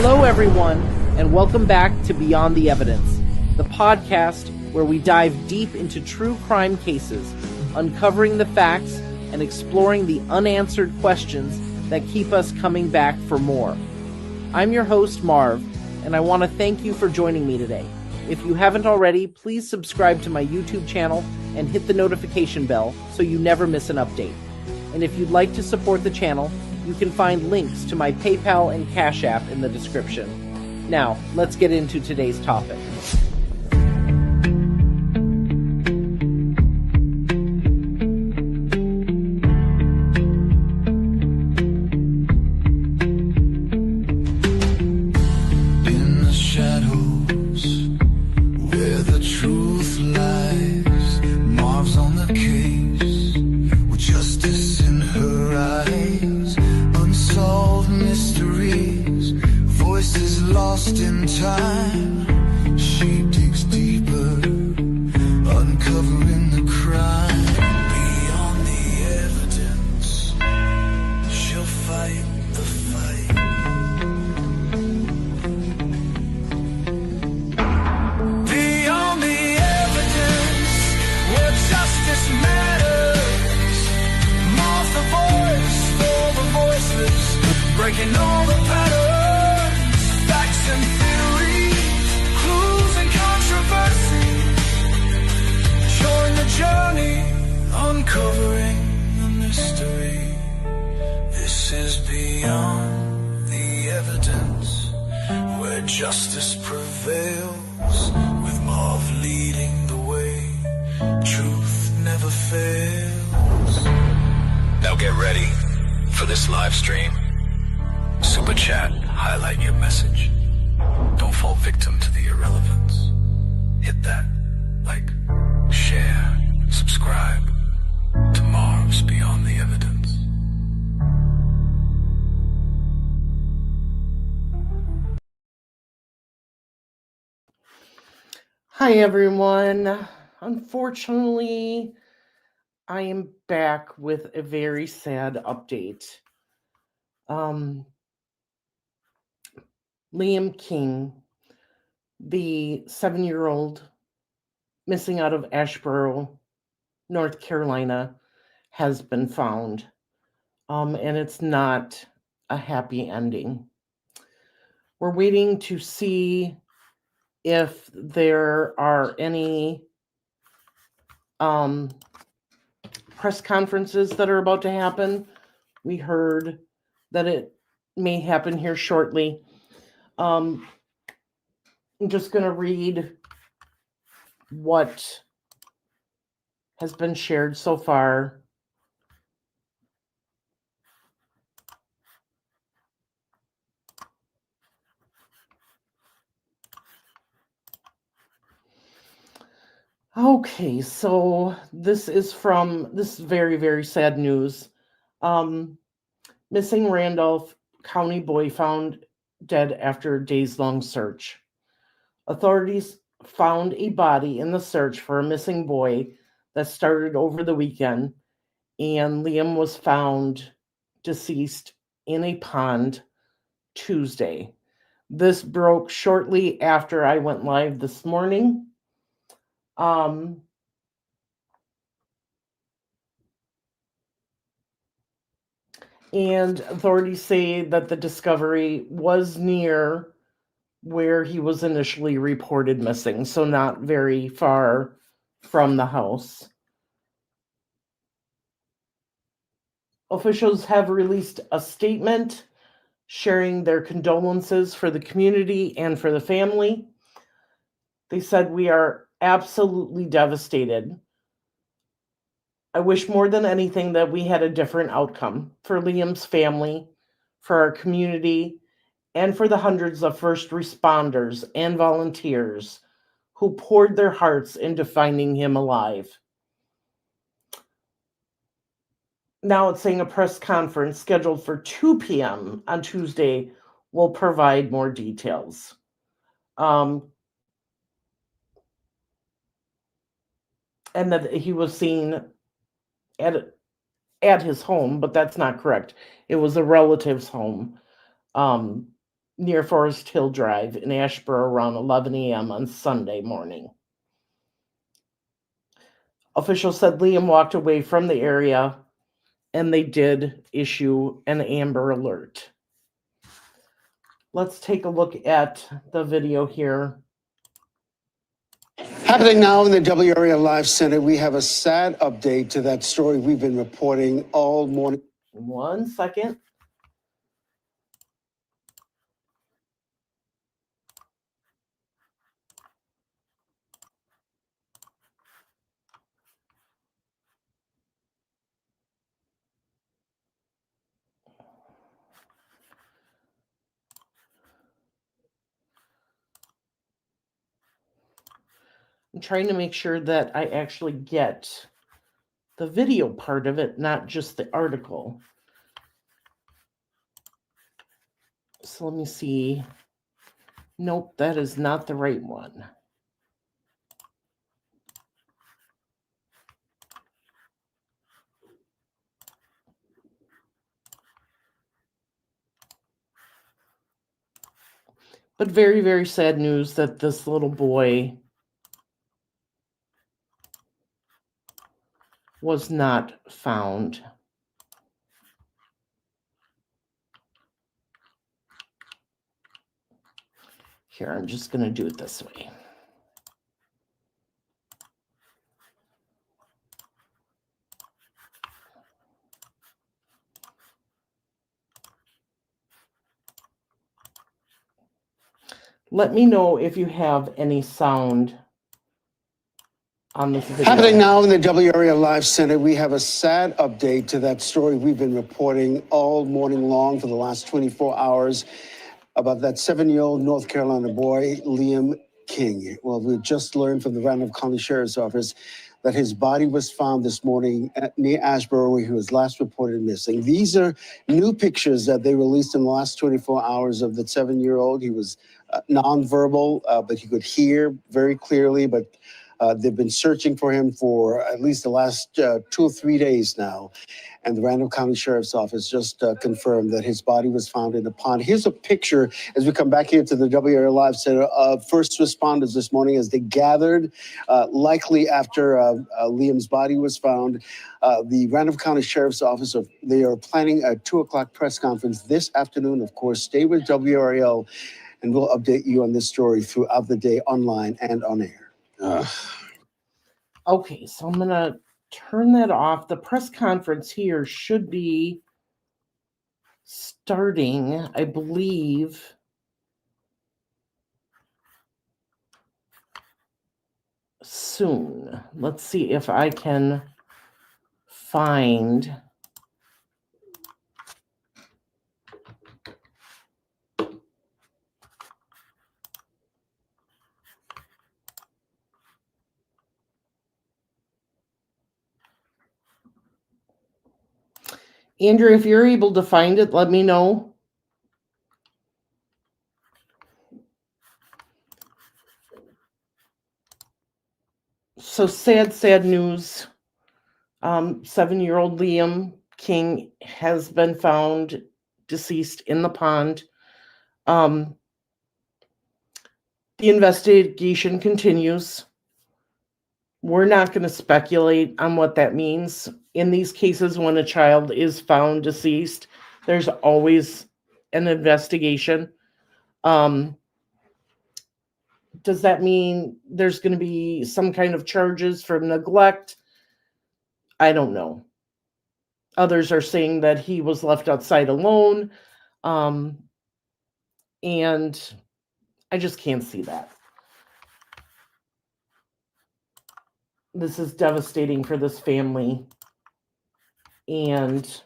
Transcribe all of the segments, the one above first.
Hello, everyone, and welcome back to Beyond the Evidence, the podcast where we dive deep into true crime cases, uncovering the facts and exploring the unanswered questions that keep us coming back for more. I'm your host, Marv, and I want to thank you for joining me today. If you haven't already, please subscribe to my YouTube channel and hit the notification bell so you never miss an update. And if you'd like to support the channel, you can find links to my PayPal and Cash App in the description. Now, let's get into today's topic. Breaking all the patterns, facts and theories, clues and controversy. Join the journey, uncovering the mystery. This is Beyond the Evidence, where justice prevails, with Marv leading the way. Truth never fails. Now get ready for this live stream. Super chat, highlight your message. Don't fall victim to the irrelevance. Hit that, like, share, subscribe to Marv's Beyond the Evidence. Hi, everyone. Unfortunately, I am back with a very sad update. Liam King, the 7-year-old missing out of Asheboro, North Carolina, has been found. And it's not a happy ending. We're waiting to see if there are any press conferences that are about to happen. We heard that it may happen here shortly. I'm just going to read what has been shared so far. Okay, so this is very, very sad news. Missing Randolph County boy found dead after a days-long search. Authorities found a body in the search for a missing boy that started over the weekend, and Liam was found deceased in a pond Tuesday. This broke shortly after I went live this morning. And authorities say that the discovery was near where he was initially reported missing, so not very far from the house. Officials have released a statement sharing their condolences for the community and for the family. They said, "We are absolutely devastated. I wish more than anything that we had a different outcome for Liam's family, for our community, and for the hundreds of first responders and volunteers who poured their hearts into finding him alive." Now it's saying a press conference scheduled for 2 p.m. on Tuesday will provide more details. And that he was seen at his home, but that's not correct. It was a relative's home. near Forest Hill Drive in Asheboro around 11 a.m. on Sunday morning. Officials said Liam walked away from the area, and they did issue an Amber Alert. Let's take a look at the video here. Happening now in the W Area Live Center, we have a sad update to that story we've been reporting all morning. 1 second. I'm trying to make sure that I actually get the video part of it, not just the article. So let me see. Nope, that is not the right one. But very, very sad news that this little boy was not found. Here, I'm just going to do it this way. Let me know if you have any sound on this video. Happening now in the W Area Live Center, we have a sad update to that story we've been reporting all morning long for the last 24 hours about that 7-year-old North Carolina boy, Liam King. Well, we just learned from the Randolph County Sheriff's Office that his body was found this morning near Asheboro, where he was last reported missing. These are new pictures that they released in the last 24 hours of the 7-year-old. He was nonverbal, but he could hear very clearly, but they've been searching for him for at least the last 2 or 3 days now. And the Randolph County Sheriff's Office just confirmed that his body was found in a pond. Here's a picture as we come back here to the W Area Live Center of first responders this morning as they gathered, likely after Liam's body was found. The Randolph County Sheriff's Office, they are planning a 2 o'clock press conference this afternoon. Of course, stay with WRAL, and we'll update you on this story throughout the day, online and on air. Okay, so I'm going to turn that off. The press conference here should be starting, I believe, soon. Let's see if I can find Andrew, if you're able to find it, let me know. So sad news. 7-year-old Liam King has been found deceased in the pond. The investigation continues. We're not going to speculate on what that means. In these cases, when a child is found deceased, there's always an investigation. Does that mean there's going to be some kind of charges for neglect? I don't know. Others are saying that he was left outside alone. And I just can't see that. This is devastating for this family. And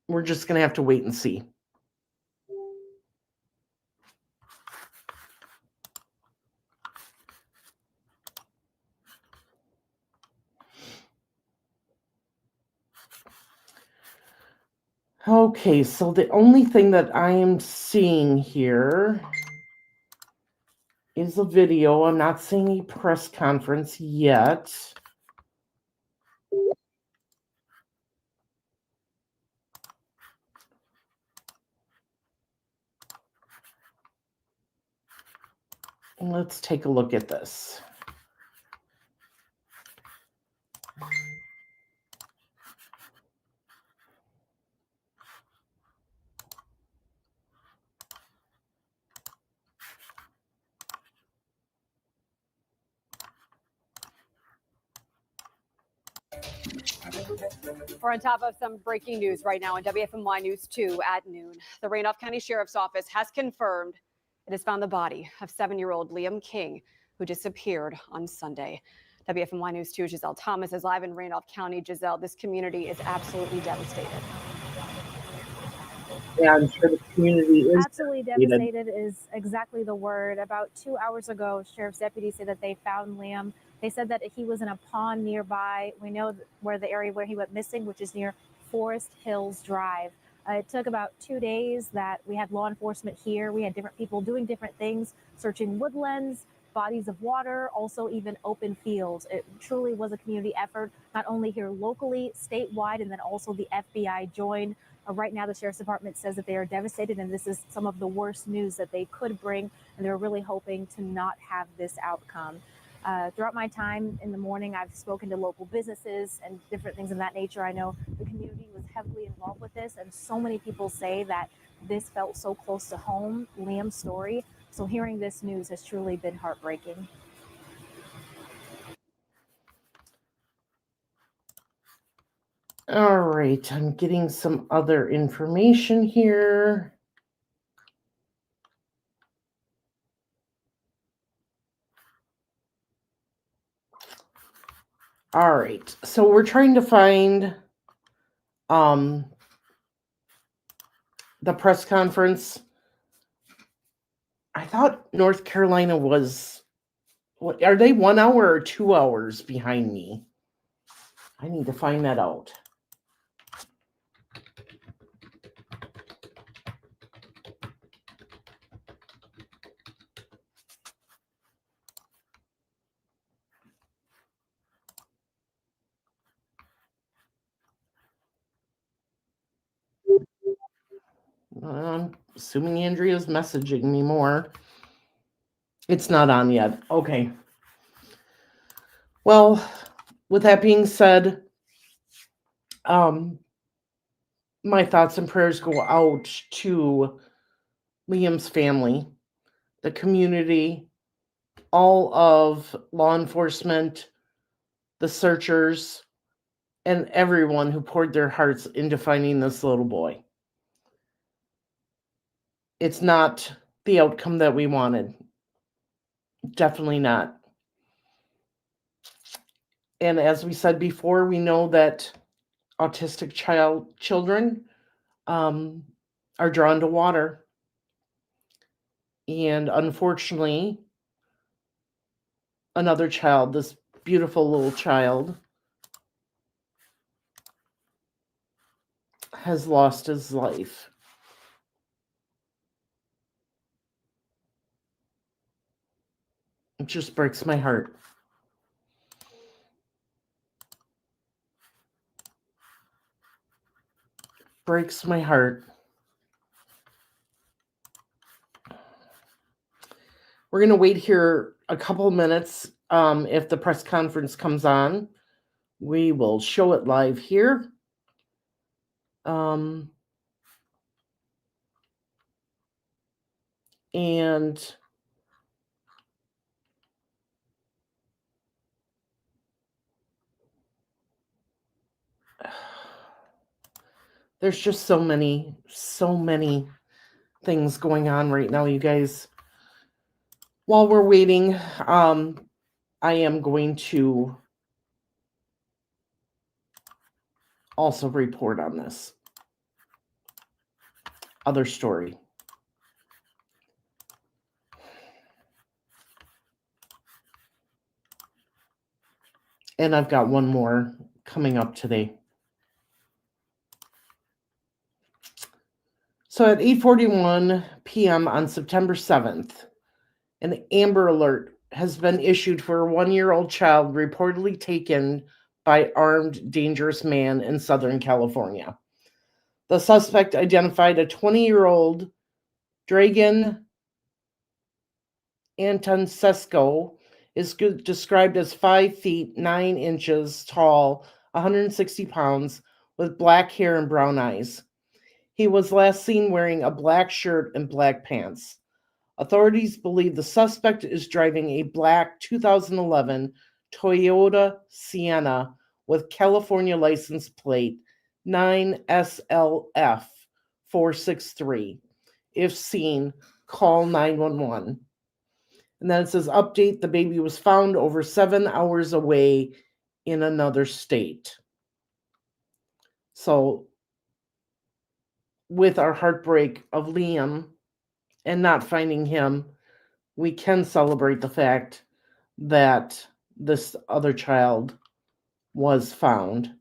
we're just going to have to wait and see. Okay, so the only thing that I am seeing here is a video. I'm not seeing a press conference yet. Let's take a look at this. We're on top of some breaking news right now on WFMY News 2 at noon. The Randolph County Sheriff's Office has confirmed it has found the body of 7-year-old Liam King, who disappeared on Sunday. WFMY News 2 Giselle Thomas is live in Randolph County. Giselle, this community is absolutely devastated. Yeah, I'm sure the community is absolutely devastated is exactly the word. About 2 hours ago, sheriff's deputies say that they found Liam. They said that he was in a pond nearby. We know where the area where he went missing, which is near Forest Hills Drive. It took about 2 days that we had law enforcement here. We had different people doing different things, searching woodlands, bodies of water, also even open fields. It truly was a community effort, not only here locally, statewide, and then also the FBI joined. Right now, the Sheriff's Department says that they are devastated, and this is some of the worst news that they could bring, and they're really hoping to not have this outcome. Throughout my time in the morning, I've spoken to local businesses and different things of that nature. I know the community was heavily involved with this, and so many people say that this felt so close to home, Liam's story. So hearing this news has truly been heartbreaking. All right, I'm getting some other information here. All right, so we're trying to find the press conference. I thought North Carolina was, what are they, 1 hour or 2 hours behind me? I need to find that out. I'm assuming Andrea's messaging me more. It's not on yet. Okay. Well, with that being said, my thoughts and prayers go out to Liam's family, the community, all of law enforcement, the searchers, and everyone who poured their hearts into finding this little boy. It's not the outcome that we wanted. Definitely not. And as we said before, we know that autistic children are drawn to water. And unfortunately, another child, this beautiful little child, has lost his life. It just breaks my heart. Breaks my heart. We're going to wait here a couple of minutes. If the press conference comes on, we will show it live here. And there's just so many things going on right now, you guys. While we're waiting, I am going to also report on this other story. And I've got one more coming up today. So at 8:41 p.m. on September 7th, an Amber Alert has been issued for a 1-year-old child reportedly taken by armed, dangerous man in Southern California. The suspect identified a 20-year-old Dragan Antonescu is described as 5 feet 9 inches tall, 160 pounds, with black hair and brown eyes. He was last seen wearing a black shirt and black pants. Authorities believe the suspect is driving a black 2011 Toyota Sienna with California license plate 9SLF 463. If seen, call 911. And then it says, update, the baby was found over 7 hours away in another state. So, with our heartbreak of Liam and not finding him, we can celebrate the fact that this other child was found,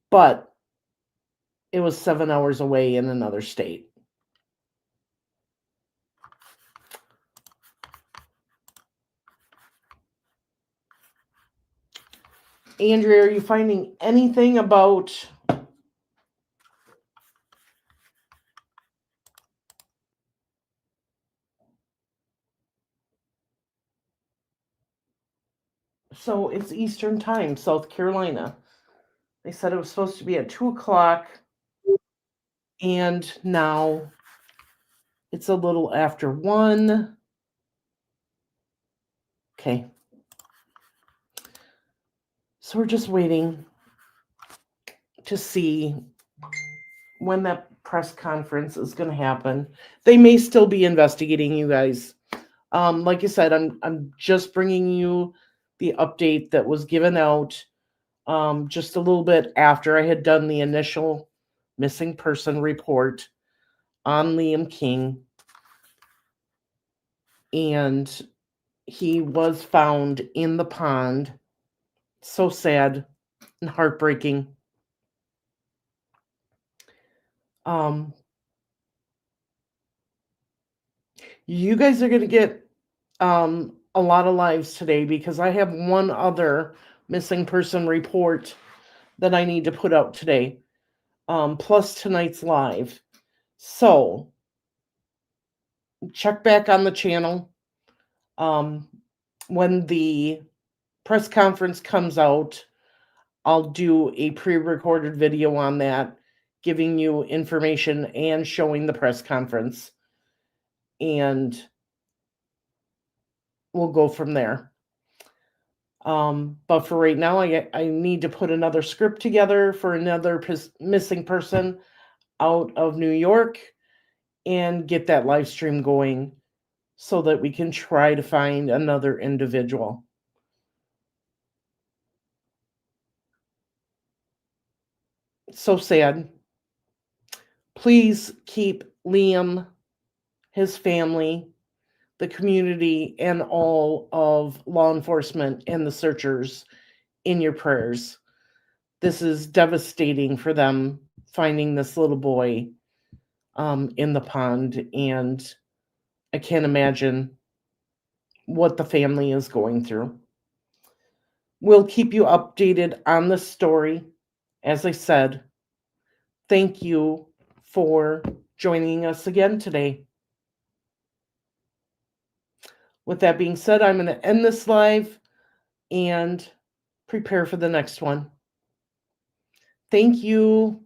but it was 7 hours away in another state. Andrea, are you finding anything about so it's Eastern time, South Carolina. They said it was supposed to be at 2 o'clock, and now it's a little after 1. Okay. So we're just waiting to see when that press conference is going to happen. They may still be investigating, you guys. Like I said, I'm just bringing you the update that was given out just a little bit after I had done the initial missing person report on Liam King. And he was found in the pond. So sad and heartbreaking. You guys are going to get a lot of lives today because I have one other missing person report that I need to put out today, plus tonight's live. So check back on the channel when the press conference comes out. I'll do a pre-recorded video on that, giving you information and showing the press conference, and we'll go from there. But for right now, I need to put another script together for another missing person out of New York and get that live stream going so that we can try to find another individual. So sad. Please keep Liam, his family, the community, and all of law enforcement and the searchers in your prayers. This is devastating for them, finding this little boy in the pond, and I can't imagine what the family is going through. We'll keep you updated on this story. As I said, thank you for joining us again today. With that being said, I'm going to end this live and prepare for the next one. Thank you.